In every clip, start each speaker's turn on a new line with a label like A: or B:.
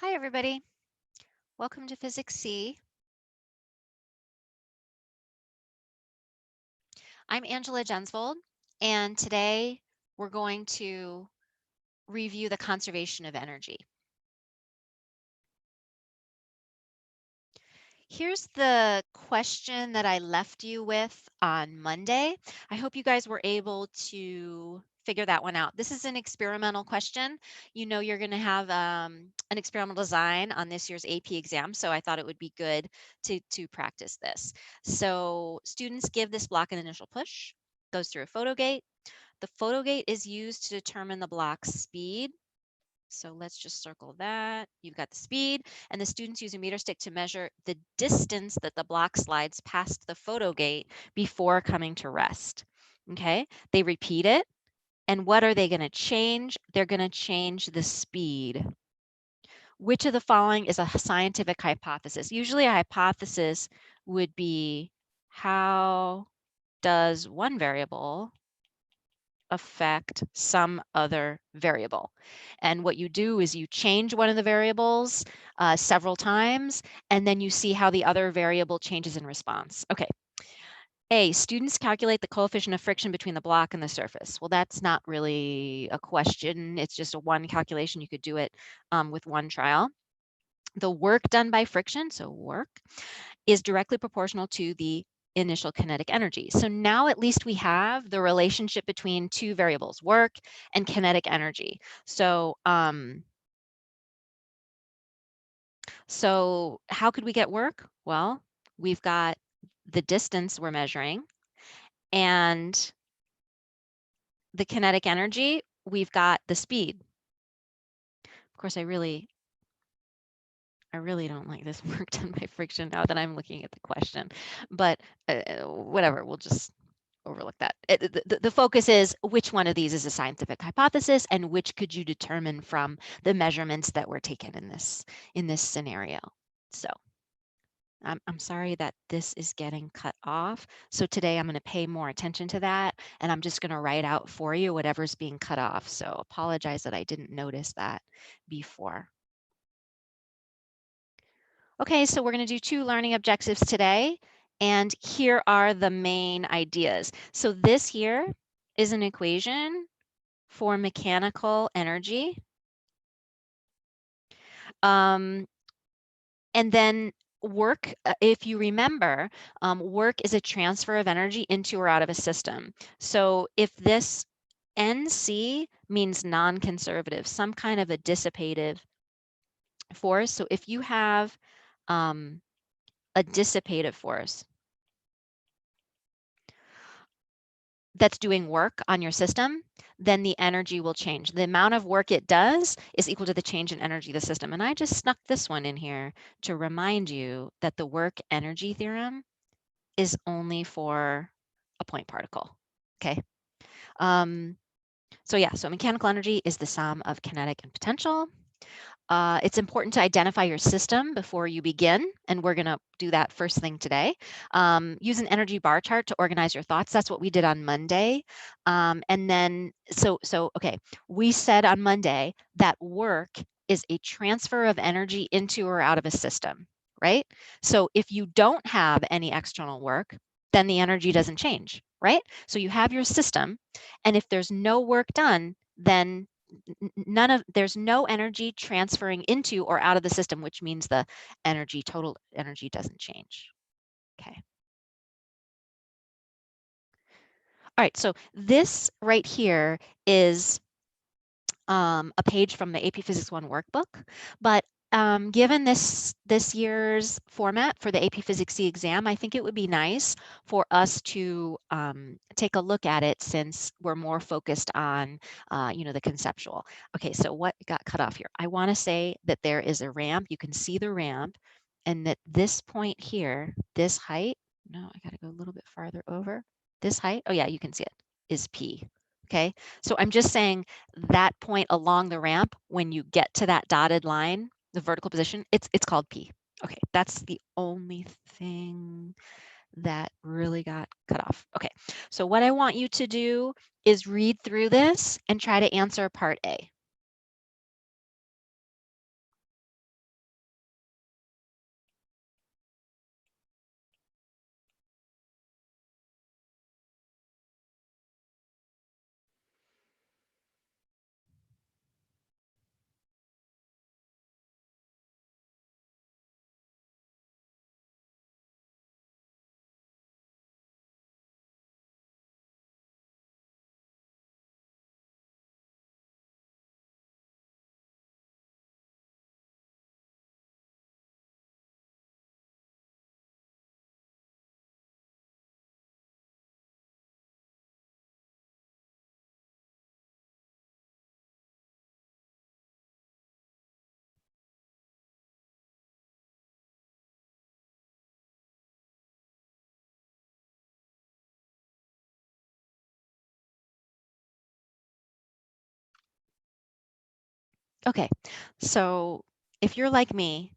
A: Hi, everybody. Welcome to Physics C. I'm Angela Jensvold, and today we're going to review the conservation of energy. Here's the question that I left you with on Monday. I hope you guys were able to figure that one out. This is an experimental question. You know you're going to have an experimental design on this year's AP exam, so I thought it would be good to practice this. So students give this block an initial push, goes through a photo gate. The photo gate is used to determine the block's speed. So let's just circle that. You've got the speed, and the students use a meter stick to measure the distance that the block slides past the photo gate before coming to rest. Okay, they repeat it. And what are they going to change? They're going to change the speed. Which of the following is a scientific hypothesis? Usually a hypothesis would be, how does one variable affect some other variable? And what you do is you change one of the variables several times, and then you see how the other variable changes in response. Okay. A, students calculate the coefficient of friction between the block and the surface. Well, that's not really a question. It's just a one calculation. You could do it with one trial. The work done by friction, so work, is directly proportional to the initial kinetic energy. So now at least we have the relationship between two variables, work and kinetic energy. So how could we get work? Well, we've got the distance we're measuring and the kinetic energy, we've got the speed. Of course, I really don't like this work done by friction now that I'm looking at the question, but whatever, we'll just overlook that. The focus is which one of these is a scientific hypothesis and which could you determine from the measurements that were taken in this scenario. So I'm sorry that this is getting cut off. So today I'm going to pay more attention to that, and I'm just going to write out for you whatever's being cut off. So apologize that I didn't notice that before. Okay, so we're going to do 2 learning objectives today, and here are the main ideas. So this here is an equation for mechanical energy. And then work, if you remember, work is a transfer of energy into or out of a system. So if this NC means non-conservative, some kind of a dissipative force. So if you have a dissipative force that's doing work on your system, then the energy will change. The amount of work it does is equal to the change in energy of the system. And I just snuck this one in here to remind you that the work energy theorem is only for a point particle. Okay. So mechanical energy is the sum of kinetic and potential. It's important to identify your system before you begin, and we're going to do that first thing today. Use an energy bar chart to organize your thoughts. That's what we did on Monday. And then, okay, we said on Monday that work is a transfer of energy into or out of a system, right? So if you don't have any external work, then the energy doesn't change, right? So you have your system, and if there's no work done, then there's no energy transferring into or out of the system, which means the total energy doesn't change. Okay. All right, so this right here is a page from the AP Physics 1 workbook, but given this year's format for the AP Physics C exam, I think it would be nice for us to take a look at it since we're more focused on, the conceptual. Okay, so what got cut off here? I want to say that there is a ramp. You can see the ramp, and that this point here, this height, no, I got to go a little bit farther over. This height, oh yeah, you can see it, is P. Okay, so I'm just saying that point along the ramp, when you get to that dotted line, the vertical position, it's called P. Okay, that's the only thing that really got cut off. Okay, so what I want you to do is read through this and try to answer part A. Okay, so if you're like me,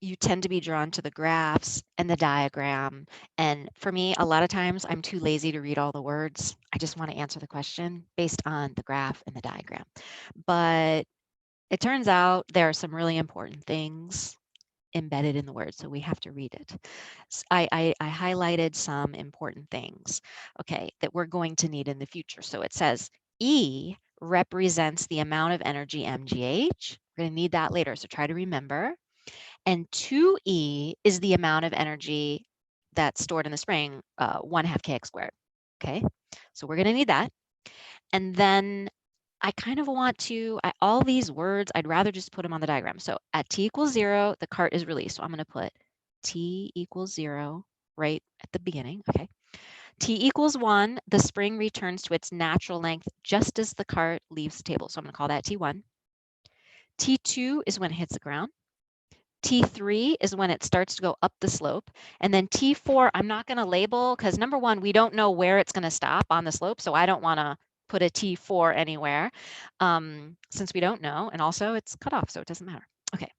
A: you tend to be drawn to the graphs and the diagram. And for me, a lot of times I'm too lazy to read all the words. I just want to answer the question based on the graph and the diagram. But it turns out there are some really important things embedded in the word, so we have to read it. I highlighted some important things, okay, that we're going to need in the future. So it says E represents the amount of energy mgh. We're going to need that later, so try to remember. And 2E is the amount of energy that's stored in the spring, 1/2 kx squared. Okay, so we're going to need that. And then I kind of want to, all these words, I'd rather just put them on the diagram. So at t equals 0, the cart is released. So I'm going to put t equals 0 right at the beginning. Okay. T equals 1, the spring returns to its natural length just as the cart leaves the table. So I'm going to call that T1. T2 is when it hits the ground. T3 is when it starts to go up the slope. And then T4, I'm not going to label because number one, we don't know where it's going to stop on the slope. So I don't want to put a T4 anywhere since we don't know. And also it's cut off, so it doesn't matter. Okay.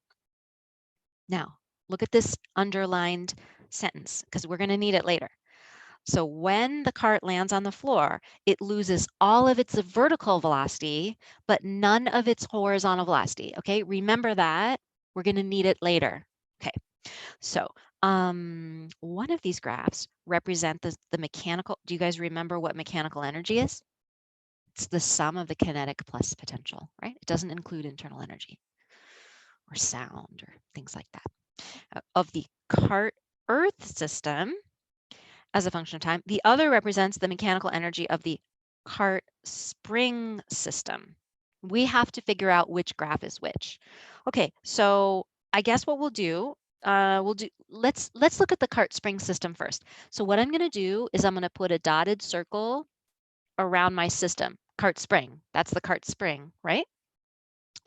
A: Now look at this underlined sentence because we're going to need it later. So when the cart lands on the floor, it loses all of its vertical velocity, but none of its horizontal velocity. Okay, remember that. We're going to need it later. Okay, so one of these graphs represent the mechanical. Do you guys remember what mechanical energy is? It's the sum of the kinetic plus potential, right? It doesn't include internal energy or sound or things like that. Of the cart Earth system, as a function of time. The other represents the mechanical energy of the cart spring system. We have to figure out which graph is which. Okay, so I guess what let's look at the cart spring system first. So what I'm going to do is I'm going to put a dotted circle around my system, cart spring. That's the cart spring, right?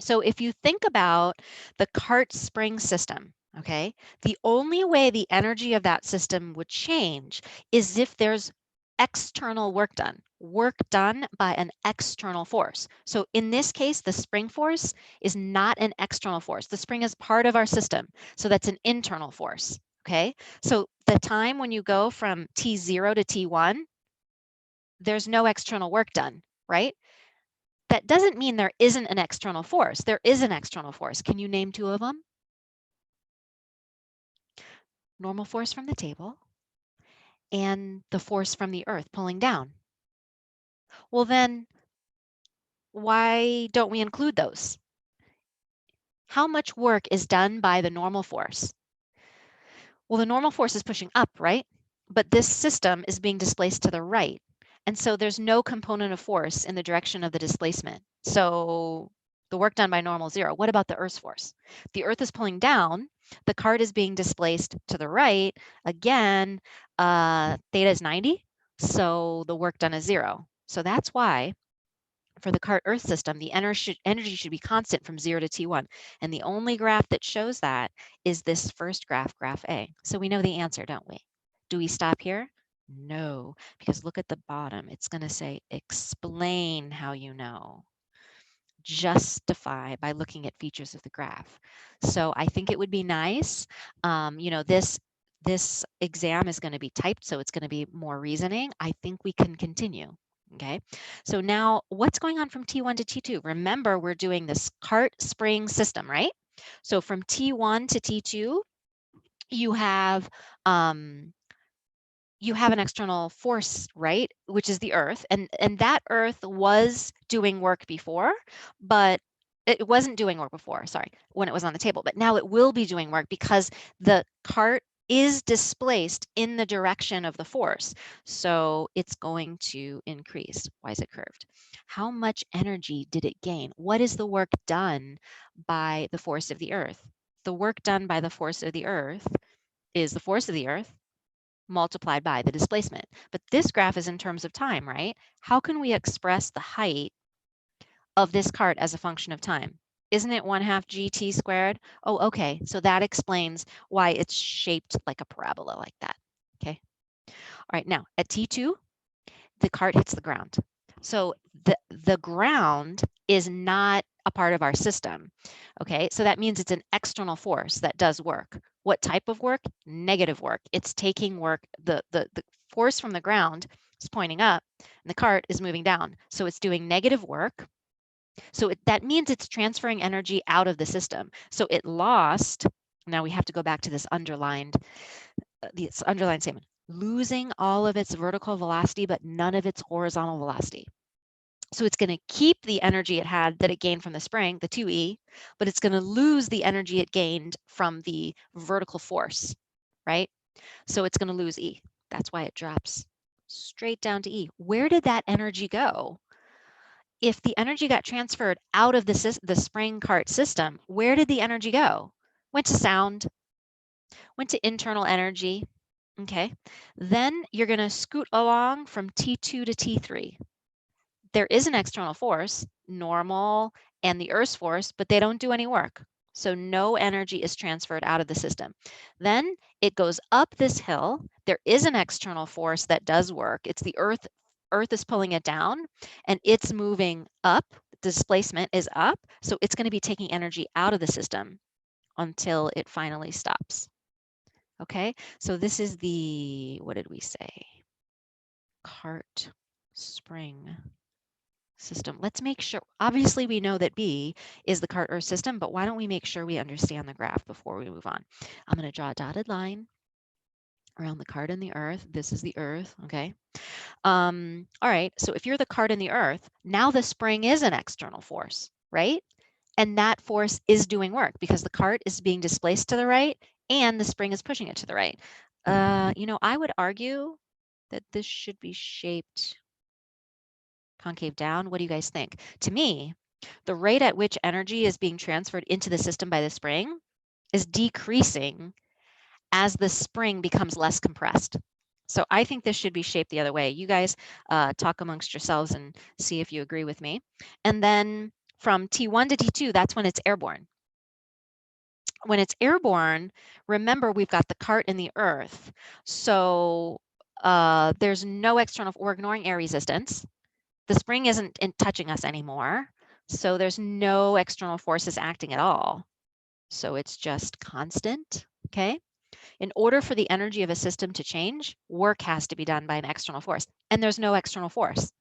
A: So if you think about the cart spring system, okay, the only way the energy of that system would change is if there's external work done by an external force. So in this case, the spring force is not an external force. The spring is part of our system. So that's an internal force, okay? So the time when you go from T0 to T1, there's no external work done, right? That doesn't mean there isn't an external force. There is an external force. Can you name two of them? Normal force from the table and the force from the earth pulling down. Well, then why don't we include those? How much work is done by the normal force? Well, the normal force is pushing up, right? But this system is being displaced to the right. And so there's no component of force in the direction of the displacement. So the work done by normal is 0. What about the Earth's force? The Earth is pulling down. The cart is being displaced to the right. Again, theta is 90. So the work done is 0. So that's why for the cart Earth system, the energy should be constant from 0 to T1. And the only graph that shows that is this first graph, graph A. So we know the answer, don't we? Do we stop here? No, because look at the bottom. It's going to say explain how you know. Justify by looking at features of the graph. So I think it would be nice, this exam is going to be typed, so it's going to be more reasoning. I think we can continue. Okay, so now what's going on from T1 to T2? Remember, we're doing this cart spring system, right? So from T1 to T2, you have an external force, right? Which is the Earth. And that Earth was doing work before, but it wasn't doing work before, sorry, when it was on the table. But now it will be doing work because the cart is displaced in the direction of the force. So it's going to increase. Why is it curved? How much energy did it gain? What is the work done by the force of the Earth? The work done by the force of the Earth is the force of the Earth multiplied by the displacement. But this graph is in terms of time, right? How can we express the height of this cart as a function of time? Isn't it 1/2 gt squared? Oh, okay. So that explains why it's shaped like a parabola like that. Okay. All right. Now at T2, the cart hits the ground. So the ground is not a part of our system. Okay, so that means it's an external force that does work. What type of work? Negative work. It's taking work, the force from the ground is pointing up and the cart is moving down. So it's doing negative work. So that means it's transferring energy out of the system. So it lost, now we have to go back to this underlined statement, losing all of its vertical velocity, but none of its horizontal velocity. So it's going to keep the energy it had that it gained from the spring, the 2E, but it's going to lose the energy it gained from the vertical force, right? So it's going to lose E. That's why it drops straight down to E. Where did that energy go? If the energy got transferred out of the spring cart system, where did the energy go? Went to sound, went to internal energy. Okay. Then you're going to scoot along from T2 to T3. There is an external force, normal and the Earth's force, but they don't do any work. So no energy is transferred out of the system. Then it goes up this hill. There is an external force that does work. It's the Earth. Earth is pulling it down and it's moving up. Displacement is up. So it's going to be taking energy out of the system until it finally stops. Okay, so this is the, what did we say? Cart spring system. Let's make sure, obviously we know that B is the cart Earth system, but why don't we make sure we understand the graph before we move on? I'm going to draw a dotted line around the cart and the Earth. This is the Earth, okay? All right, so if you're the cart and the Earth, now the spring is an external force, right? And that force is doing work because the cart is being displaced to the right and the spring is pushing it to the right. I would argue that this should be shaped concave down. What do you guys think? To me, the rate at which energy is being transferred into the system by the spring is decreasing as the spring becomes less compressed. So I think this should be shaped the other way. You guys talk amongst yourselves and see if you agree with me. And then from T1 to T2, that's when it's airborne. When it's airborne, remember we've got the cart and the Earth. So there's no external, we're ignoring air resistance. The spring isn't touching us anymore. So there's no external forces acting at all. So it's just constant, okay? In order for the energy of a system to change, work has to be done by an external force, and there's no external force.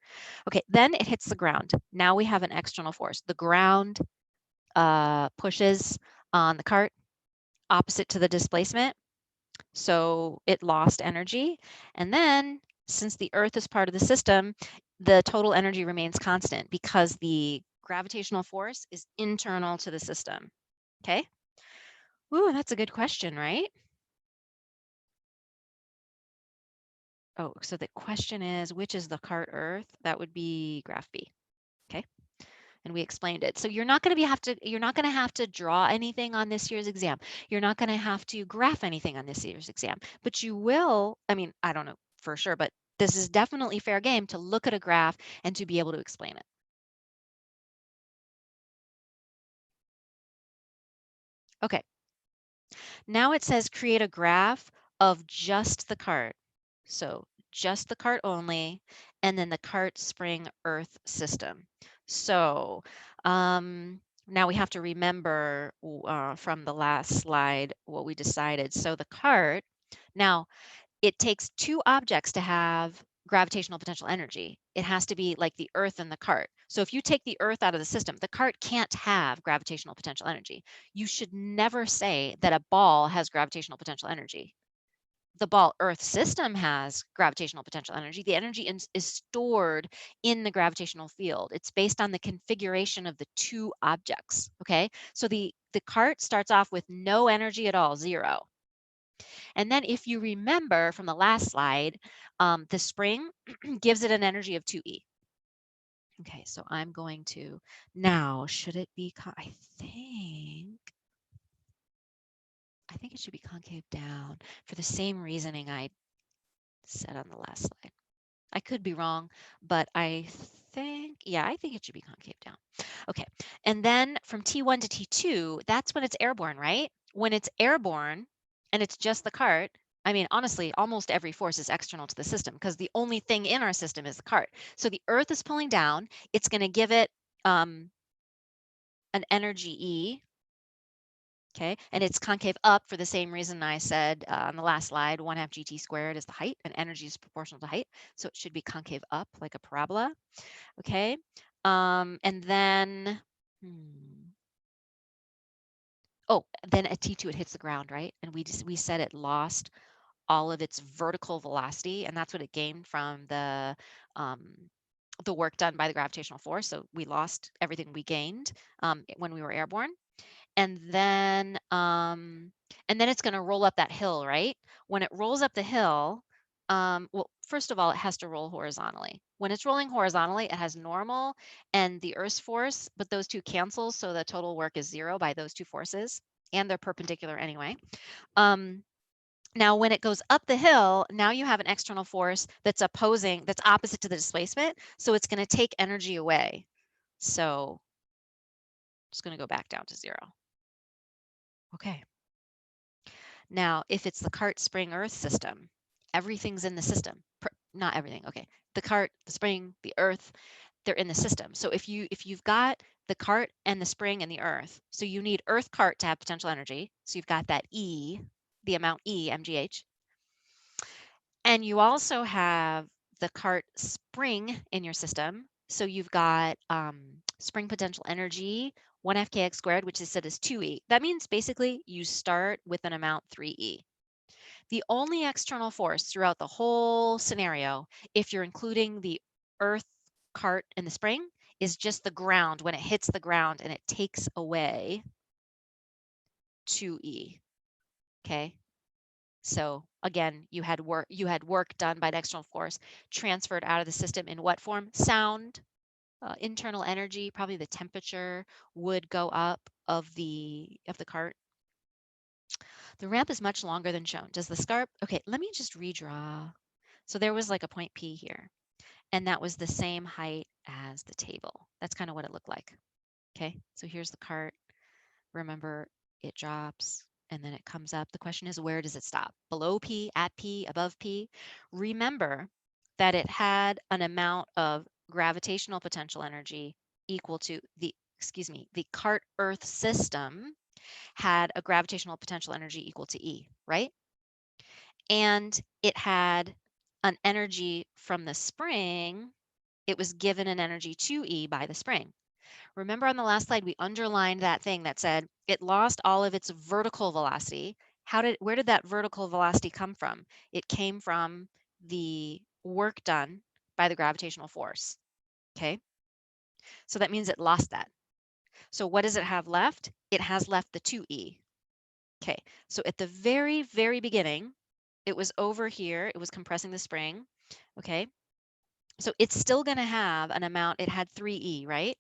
A: Okay, then it hits the ground. Now we have an external force. The ground pushes on the cart opposite to the displacement, so it lost energy. And then, since the Earth is part of the system, the total energy remains constant because the gravitational force is internal to the system. Okay? Ooh, that's a good question, right? Oh, so the question is, which is the cart Earth? That would be graph B. Okay? And we explained it. So you're not going to have to draw anything on this year's exam. You're not going to have to graph anything on this year's exam, but you will, I mean, I don't know for sure, but this is definitely fair game to look at a graph and to be able to explain it. Okay. Now it says create a graph of just the cart. So just the cart only, and then the cart spring Earth system. So now we have to remember from the last slide what we decided. So the cart, now it takes two objects to have gravitational potential energy. It has to be like the Earth and the cart. So if you take the Earth out of the system, the cart can't have gravitational potential energy. You should never say that a ball has gravitational potential energy. The ball Earth system has gravitational potential energy. The energy is stored in the gravitational field. It's based on the configuration of the two objects, okay? So the cart starts off with no energy at all, zero. And then if you remember from the last slide, the spring gives it an energy of 2E. Okay, so I'm going to, now, should it be, I think it should be concave down for the same reasoning I said on the last slide. I could be wrong, but I think it should be concave down. Okay, and then from T1 to T2, that's when it's airborne, right? When it's airborne and it's just the cart, I mean, honestly, almost every force is external to the system because the only thing in our system is the cart. So the Earth is pulling down. It's going to give it an energy E, okay? And it's concave up for the same reason I said on the last slide, 1/2 gt squared is the height, and energy is proportional to height. So it should be concave up like a parabola, okay? And then, oh, then at T2 it hits the ground, right? And we said it lost all of its vertical velocity, and that's what it gained from um, the work done by the gravitational force. So we lost everything we gained when we were airborne. And then it's going to roll up that hill, right? When it rolls up the hill, well, first of all, it has to roll horizontally. When it's rolling horizontally, it has normal and the Earth's force, but those two cancel, so the total work is 0 by those two forces, and they're perpendicular anyway. Now, when it goes up the hill, now you have an external force that's opposite to the displacement, so it's going to take energy away. So it's going to go back down to 0. Okay. Now, if it's the cart spring earth system, everything's in the system. Not everything. Okay. The cart, the spring, the earth, they're in the system. So if you've got the cart and the spring and the earth, so you need earth cart to have potential energy. So you've got that E, the amount E, mgh. And you also have the cart spring in your system. So you've got spring potential energy, 1/2 kx squared, which is said as 2e. That means basically you start with an amount 3e. The only external force throughout the whole scenario, if you're including the earth, cart, and the spring, is just the ground when it hits the ground and it takes away 2e. Okay. So again, you had work done by the external force transferred out of the system in what form? Sound, internal energy, probably the temperature would go up of the cart. The ramp is much longer than shown. Does the scarp? Okay, let me just redraw. So there was like a point P here, and that was the same height as the table. That's kind of what it looked like. Okay, so here's the cart. Remember, it drops and then it comes up. The question is, where does it stop? Below P, at P, above P? Remember that it had an amount of gravitational potential energy equal to the cart Earth system had a gravitational potential energy equal to E, right? And it had an energy from the spring. It was given an energy 2E by the spring. Remember on the last slide, we underlined that thing that said it lost all of its vertical velocity. Where did that vertical velocity come from? It came from the work done by the gravitational force. Okay. So that means it lost that. So what does it have left? It has left the 2E. Okay. So at the very, very beginning, it was over here. It was compressing the spring. Okay. So it's still going to have an amount. It had 3E, right?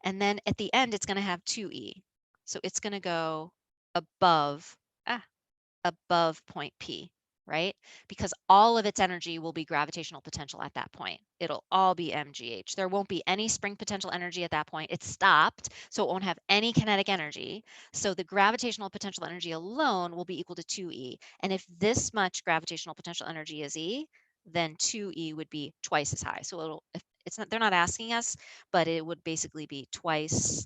A: And then at the end, it's going to have 2E. So it's going to go above, above point P, right? Because all of its energy will be gravitational potential at that point. It'll all be mgh. There won't be any spring potential energy at that point. It's stopped, so it won't have any kinetic energy. So the gravitational potential energy alone will be equal to 2E. And if this much gravitational potential energy is E, then 2E would be twice as high. So they're not asking us, but it would basically be twice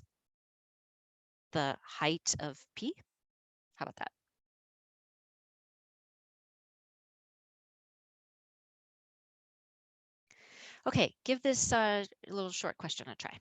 A: the height of P. How about that? Okay, give this little short question a try.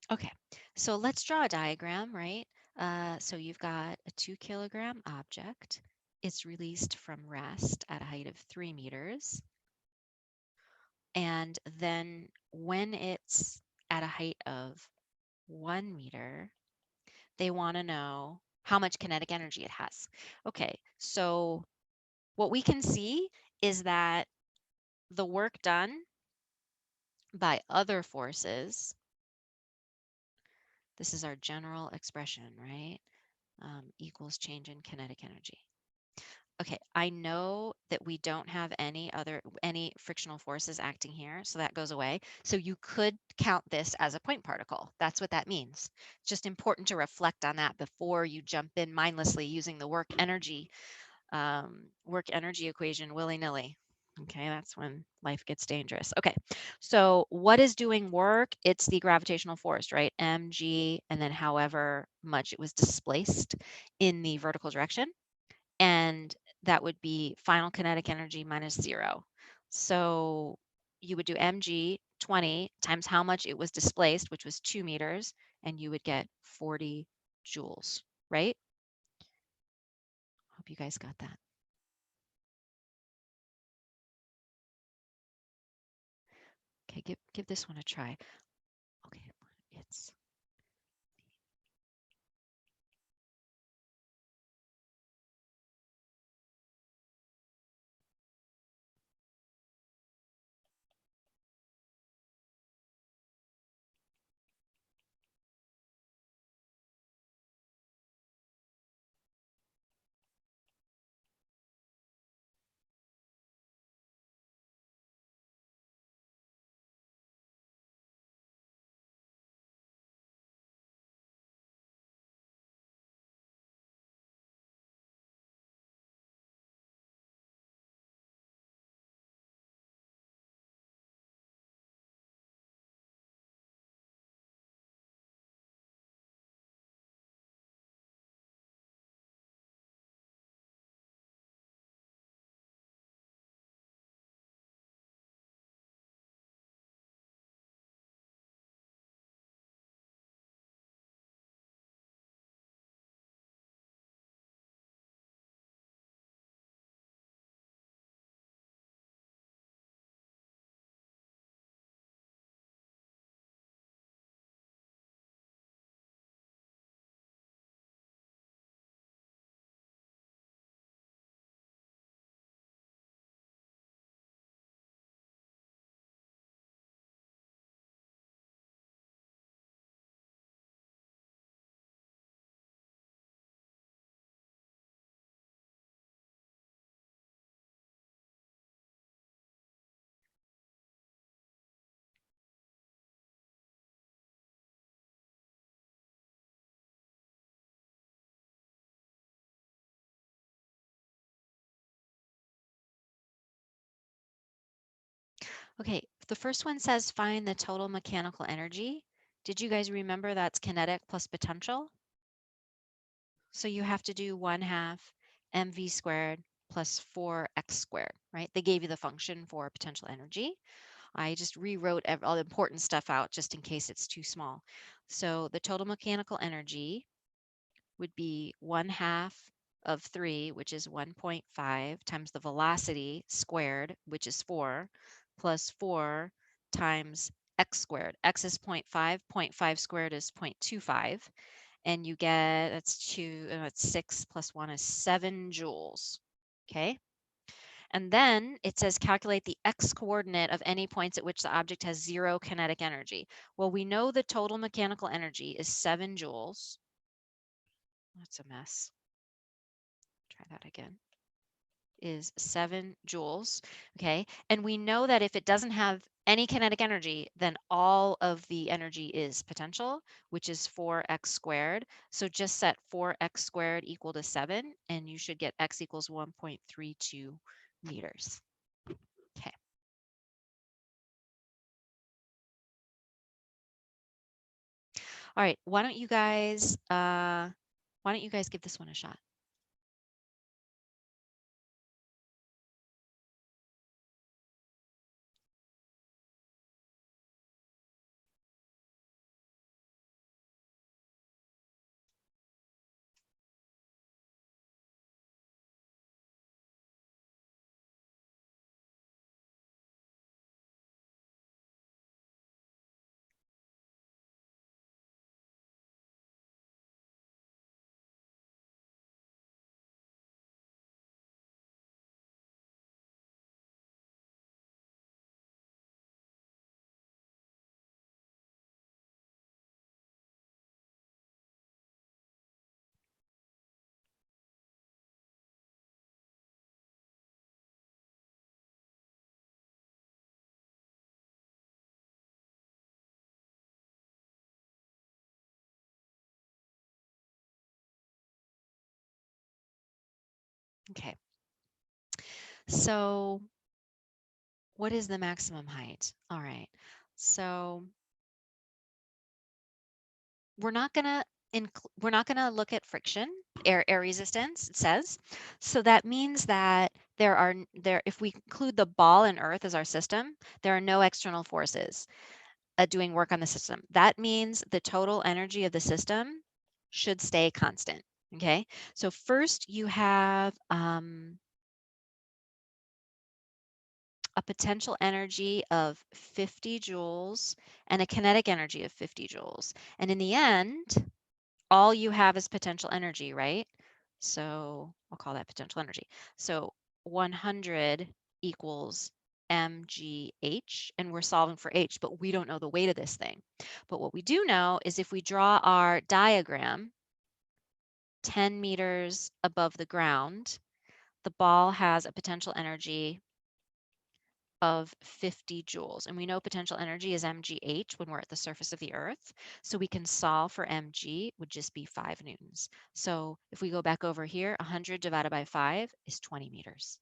A: Okay, so let's draw a diagram, right? So you've got a 2 kilogram object. It's released from rest at a height of 3 meters. And then when it's at a height of 1 meter, they want to know how much kinetic energy it has. Okay, so what we can see is that the work done by other forces, this is our general expression, right? Equals change in kinetic energy. Okay, I know that we don't have any frictional forces acting here, so that goes away. So you could count this as a point particle. That's what that means. It's just important to reflect on that before you jump in mindlessly using the work energy equation willy-nilly. Okay, that's when life gets dangerous. Okay, so what is doing work? It's the gravitational force, right? mg, and then however much it was displaced in the vertical direction. And that would be final kinetic energy minus 0. So you would do mg 20 times how much it was displaced, which was 2 meters, and you would get 40 joules, right? Hope you guys got that. Okay, give this one a try. Okay, it's okay. The first one says find the total mechanical energy. Did you guys remember that's kinetic plus potential? So you have to do 1/2 mv squared plus 4x squared, right? They gave you the function for potential energy. I just rewrote all the important stuff out just in case it's too small. So the total mechanical energy would be 1/2 of 3, which is 1.5, times the velocity squared, which is 4, plus 4 times x squared. X is 0.5, 0.5 squared is 0.25, and you get, that's 6 plus 1 is 7 joules. Okay. And then it says calculate the x coordinate of any points at which the object has 0 kinetic energy. Well, we know the total mechanical energy is 7 joules. That's a mess. Try that again. Is 7 joules. Okay. And we know that if it doesn't have any kinetic energy, then all of the energy is potential, which is 4x squared. So just set 4x squared equal to 7, and you should get x equals 1.32 meters. Okay. All right. Why don't you guys give this one a shot? Okay. So what is the maximum height? All right. So we're not gonna we're not gonna look at friction, air resistance, it says. So that means that if we include the ball and earth as our system, there are no external forces doing work on the system. That means the total energy of the system should stay constant. Okay. So first you have a potential energy of 50 joules and a kinetic energy of 50 joules. And in the end, all you have is potential energy, right? So I'll call that potential energy. So 100 equals mgh, and we're solving for h, but we don't know the weight of this thing. But what we do know is if we draw our diagram 10 meters above the ground, the ball has a potential energy of 50 joules. And we know potential energy is mgh when we're at the surface of the Earth. So we can solve for mg would just be 5 newtons. So if we go back over here, 100 divided by 5 is 20 meters.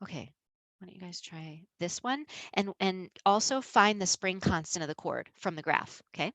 A: Okay, why don't you guys try this one? And also find the spring constant of the cord from the graph, okay?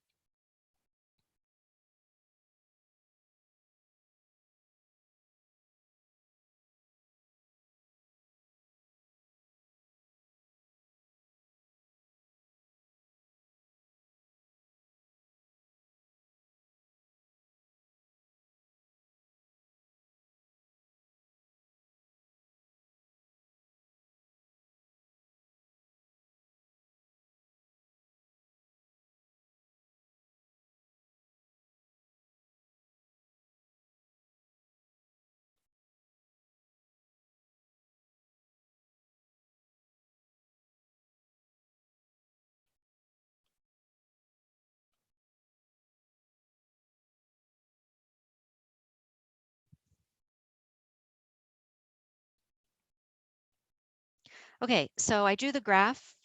A: Okay, so I drew the graph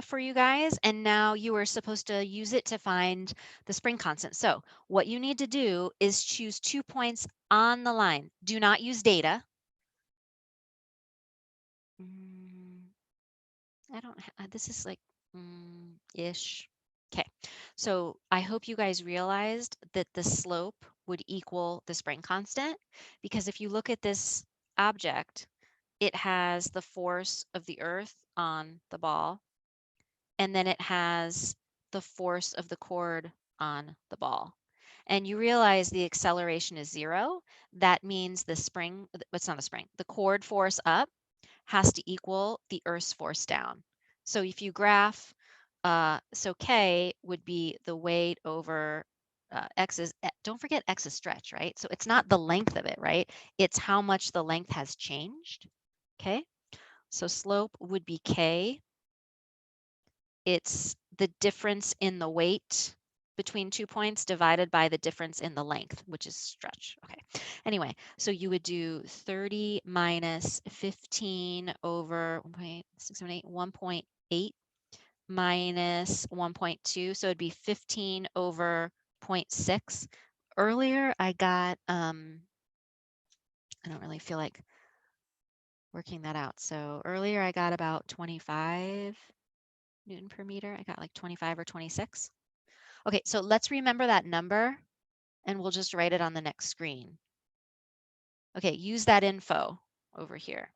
A: for you guys, and now you are supposed to use it to find the spring constant. So what you need to do is choose 2 points on the line. Do not use data. Mm, I don't, this is like ish. Okay, so I hope you guys realized that the slope would equal the spring constant, because if you look at this object, it has the force of the earth on the ball, and then it has the force of the cord on the ball. And you realize the acceleration is 0. That means the spring, it's not a spring, the cord force up has to equal the Earth's force down. So if you graph, so K would be the weight over X is, don't forget X is stretch, right? So it's not the length of it, right? It's how much the length has changed, okay? So slope would be K. It's the difference in the weight between 2 points divided by the difference in the length, which is stretch. Okay. Anyway, so you would do 30 minus 15 over 1.678, 1.8 minus 1.2. So it'd be 15 over 0.6. Earlier I got, I don't really feel like working that out. So earlier I got about 25 Newton per meter. I got like 25 or 26. Okay, so let's remember that number and we'll just write it on the next screen. Okay, use that info over here.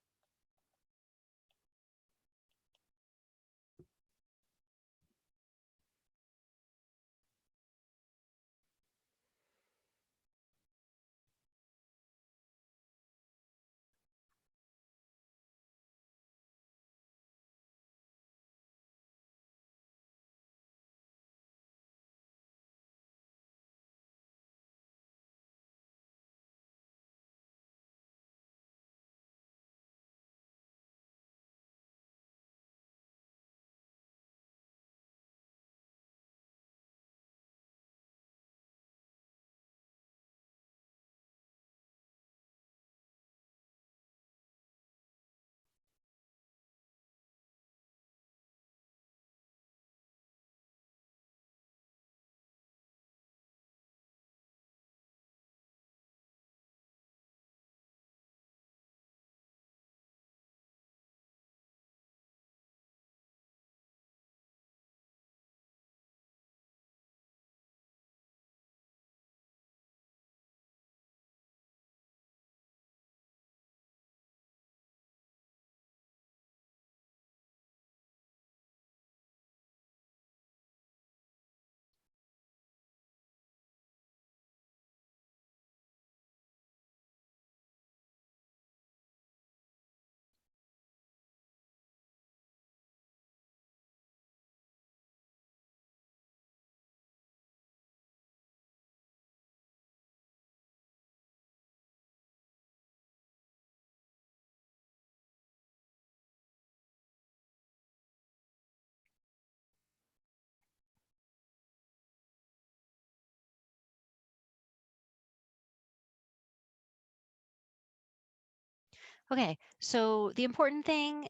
A: Okay, so the important thing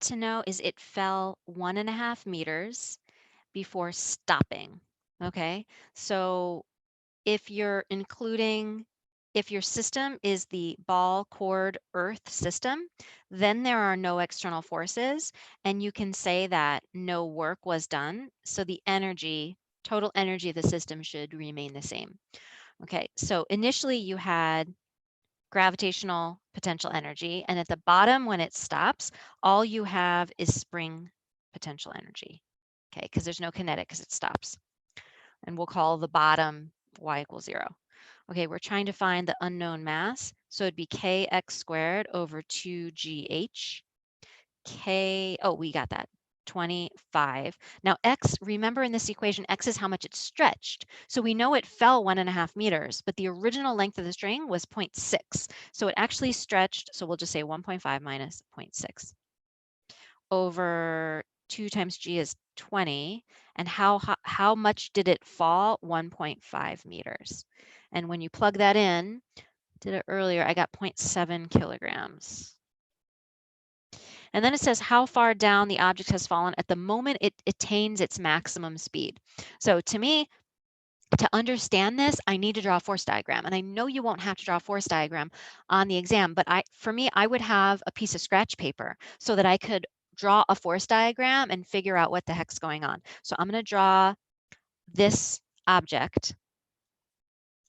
A: to know is it fell 1.5 meters before stopping. Okay, so if you're including, if your system is the ball cord earth system, then there are no external forces and you can say that no work was done. So the energy, total energy of the system should remain the same. Okay, so initially you had gravitational potential energy, and at the bottom when it stops, all you have is spring potential energy. Okay, because there's no kinetic because it stops. And we'll call the bottom y equals 0. Okay, we're trying to find the unknown mass. So it'd be kx squared over 2gh. Oh, we got that. 25. Now x, remember in this equation, x is how much it's stretched. So we know it fell 1.5 meters, but the original length of the string was 0.6. So it actually stretched, so we'll just say 1.5 minus 0.6 over 2 times g is 20. And how much did it fall? 1.5 meters. And when you plug that in, did it earlier, I got 0.7 kilograms. And then it says how far down the object has fallen at the moment it attains its maximum speed. So to me, to understand this, I need to draw a force diagram. And I know you won't have to draw a force diagram on the exam, but for me, I would have a piece of scratch paper so that I could draw a force diagram and figure out what the heck's going on. So I'm going to draw this object.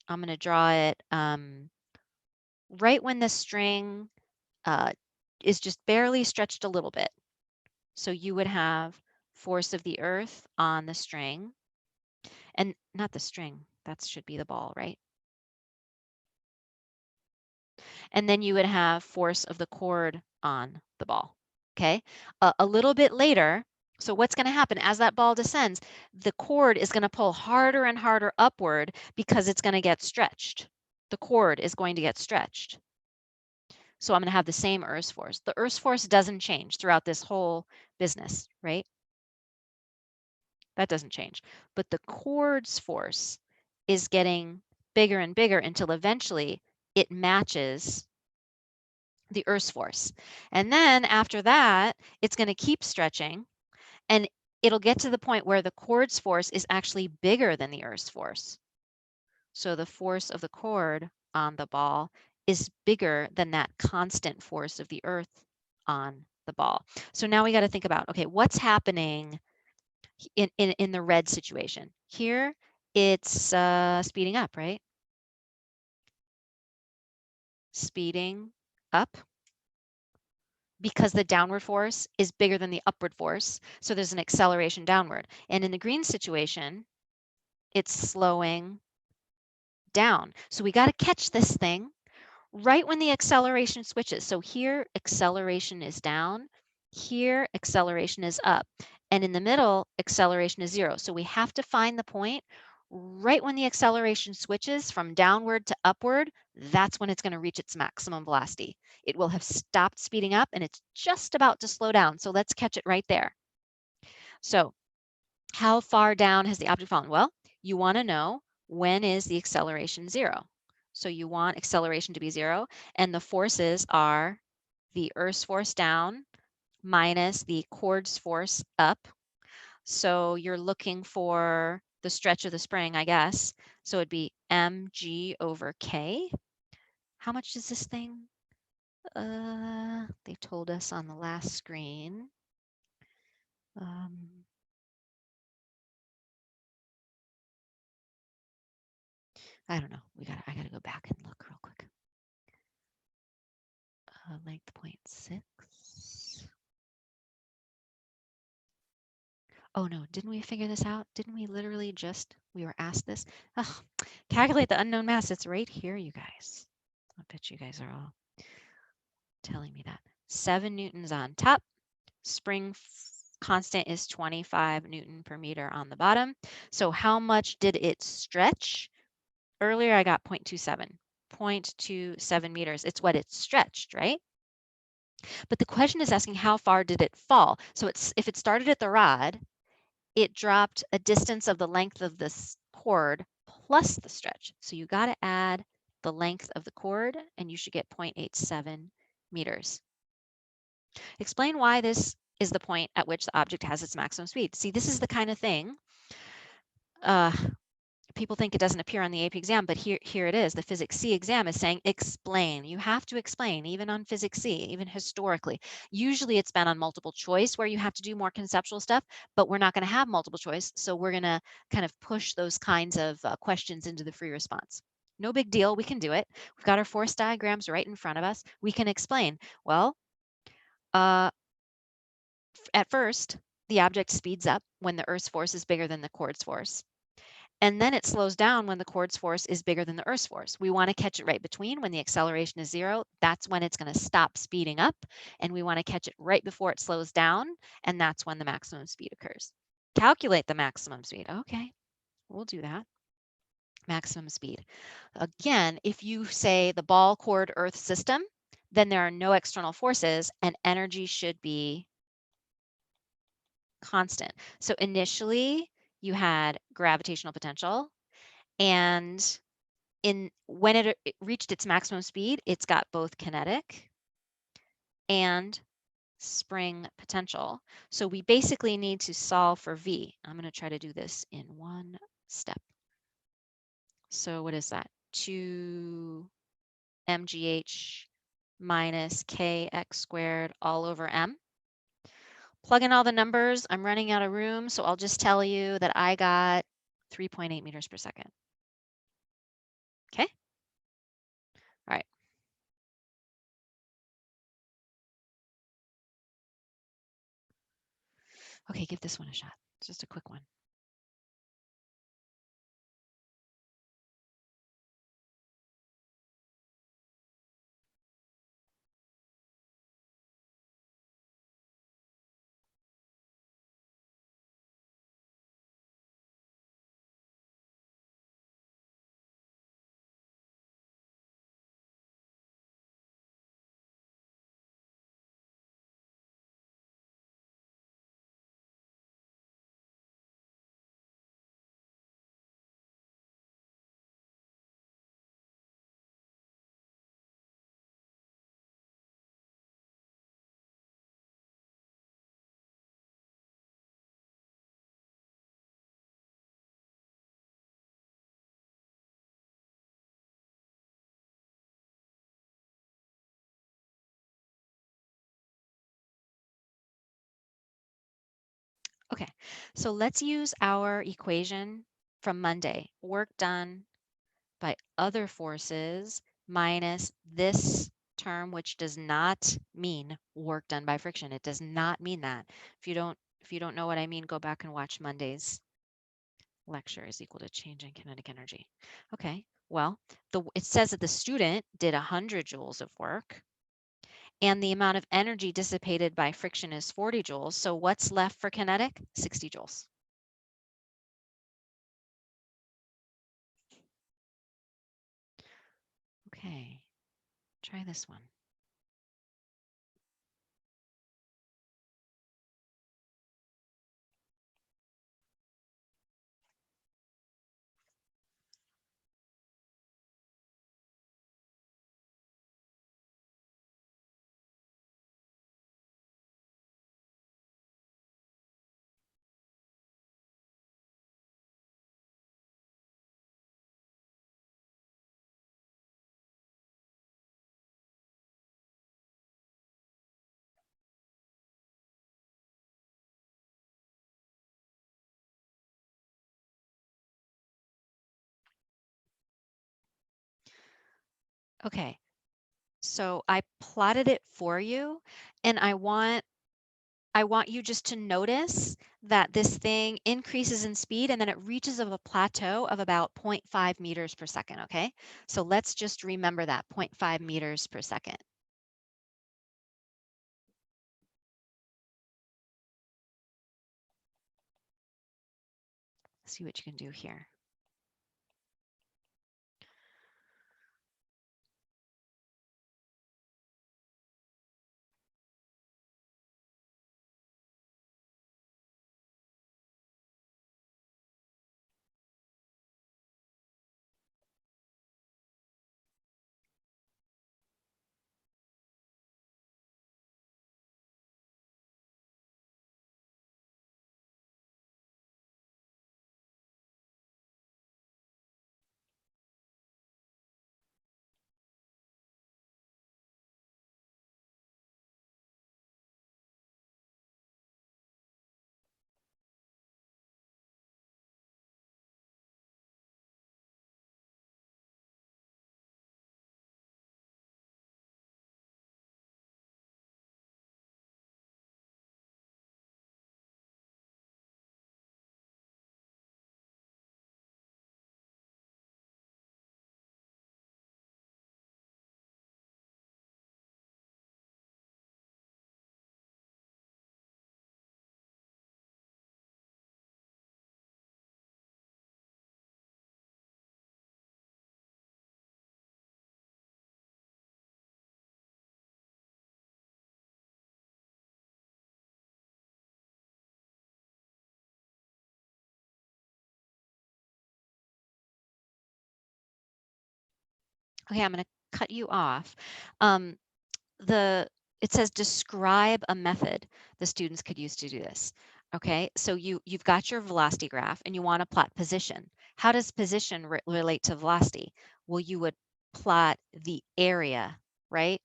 A: I'm going to draw it right when the string is just barely stretched a little bit. So you would have force of the earth on the string, and not the string, that should be the ball, right? And then you would have force of the cord on the ball, okay? A little bit later, so what's going to happen as that ball descends, the cord is going to pull harder and harder upward because it's going to get stretched. The cord is going to get stretched. So I'm going to have the same Earth's force. The Earth's force doesn't change throughout this whole business, right? That doesn't change. But the cord's force is getting bigger and bigger until eventually it matches the Earth's force. And then after that, it's going to keep stretching and it'll get to the point where the cord's force is actually bigger than the Earth's force. So the force of the cord on the ball is bigger than that constant force of the Earth on the ball. So now we got to think about, okay, what's happening in the red situation? Here, it's speeding up, right? Speeding up because the downward force is bigger than the upward force. So there's an acceleration downward. And in the green situation, it's slowing down. So we got to catch this thing right when the acceleration switches. So here, acceleration is down. Here, acceleration is up. And in the middle, acceleration is 0. So we have to find the point right when the acceleration switches from downward to upward. That's when it's going to reach its maximum velocity. It will have stopped speeding up and it's just about to slow down. So let's catch it right there. So how far down has the object fallen? Well, you want to know when is the acceleration 0. So you want acceleration to be 0, and the forces are the Earth's force down minus the cord's force up. So you're looking for the stretch of the spring, I guess. So it'd be mg over k. How much is this thing? They told us on the last screen. I don't know. I gotta go back and look real quick. Length 0.6. Oh no, didn't we figure this out? Didn't we literally just, we were asked this? Oh, calculate the unknown mass. It's right here, you guys. I bet you guys are all telling me that. 7 newtons on top. Spring constant is 25 Newton per meter on the bottom. So how much did it stretch? Earlier I got 0.27. 0.27 meters. It's what it stretched, right? But the question is asking how far did it fall? So if it started at the rod, it dropped a distance of the length of this cord plus the stretch. So you got to add the length of the cord and you should get 0.87 meters. Explain why this is the point at which the object has its maximum speed. See, this is the kind of thing uh, people think it doesn't appear on the AP exam, but here it is. The Physics C exam is saying explain. You have to explain, even on Physics C, even historically. Usually it's been on multiple choice where you have to do more conceptual stuff, but we're not going to have multiple choice. So we're going to kind of push those kinds of questions into the free response. No big deal. We can do it. We've got our force diagrams right in front of us. We can explain. Well, at first, the object speeds up when the Earth's force is bigger than the chord's force. And then it slows down when the chord's force is bigger than the Earth's force. We want to catch it right between when the acceleration is 0. That's when it's going to stop speeding up. And we want to catch it right before it slows down. And that's when the maximum speed occurs. Calculate the maximum speed. Okay, we'll do that. Maximum speed. Again, if you say the ball cord Earth system, then there are no external forces and energy should be constant. So initially you had gravitational potential, and when it reached its maximum speed, it's got both kinetic and spring potential. So we basically need to solve for V. I'm going to try to do this in one step. So what is that? 2 mgh minus kx squared all over m. Plug in all the numbers. I'm running out of room, so I'll just tell you that I got 3.8 meters per second. Okay? All right. Okay, give this one a shot. It's just a quick one. Okay, so let's use our equation from Monday. Work done by other forces minus this term, which does not mean work done by friction. It does not mean that. If you don't know what I mean, go back and watch Monday's lecture is equal to change in kinetic energy. Okay, well, it says that the student did 100 joules of work, and the amount of energy dissipated by friction is 40 joules. So what's left for kinetic? 60 joules. Okay, try this one. Okay, so I plotted it for you, and I want you just to notice that this thing increases in speed and then it reaches of a plateau of about 0.5 meters per second, okay? So let's just remember that, 0.5 meters per second. See what you can do here. Okay, I'm going to cut you off. Um, it says describe a method the students could use to do this. Okay, so you've got your velocity graph and you want to plot position. How does position relate to velocity? Well, you would plot the area, right?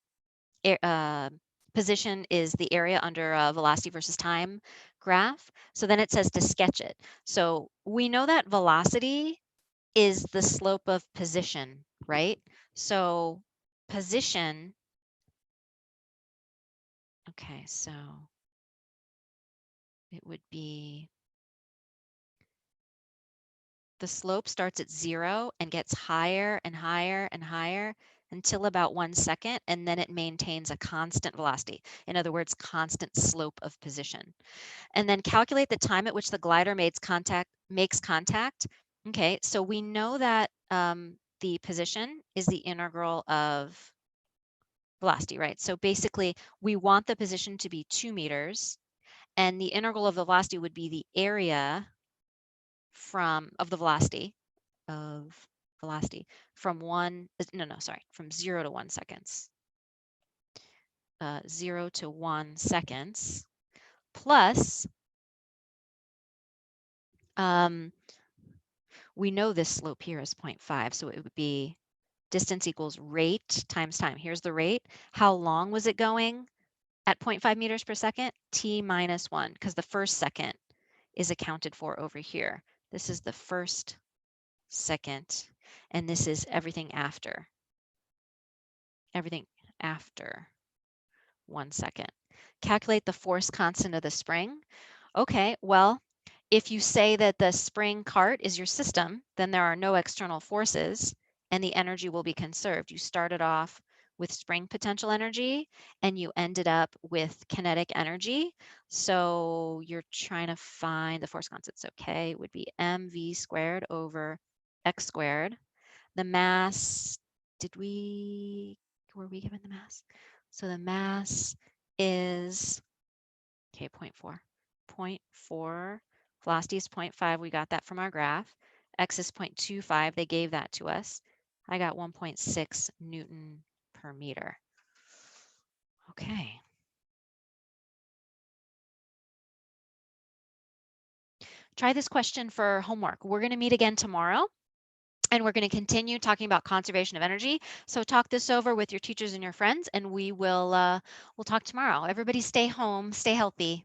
A: A- uh, Position is the area under a velocity versus time graph. So then it says to sketch it. So we know that velocity is the slope of position, right? So position, okay, so it would be the slope starts at 0 and gets higher and higher and higher until about 1 second, and then it maintains a constant velocity. In other words, constant slope of position. And then calculate the time at which the glider makes contact. Okay, so we know that the position is the integral of velocity, right? So basically, we want the position to be 2 meters, and the integral of the velocity would be the area of the velocity from from 0 to 1 seconds. 0 to 1 seconds plus, um, we know this slope here is 0.5, so it would be distance equals rate times time. Here's the rate. How long was it going at 0.5 meters per second? T minus 1, because the first second is accounted for over here. This is the first second, and this is everything after 1 second. Calculate the force constant of the spring. Okay, well, if you say that the spring cart is your system, then there are no external forces and the energy will be conserved. You started off with spring potential energy and you ended up with kinetic energy. So you're trying to find the force constants. Okay, it would be mv squared over x squared. The mass, were we given the mass? So the mass is, okay, 0.4. 0.4, velocity is 0.5. We got that from our graph. X is 0.25. They gave that to us. I got 1.6 Newton per meter. Okay. Try this question for homework. We're going to meet again tomorrow, and we're going to continue talking about conservation of energy. So talk this over with your teachers and your friends, and we'll talk tomorrow. Everybody stay home, stay healthy.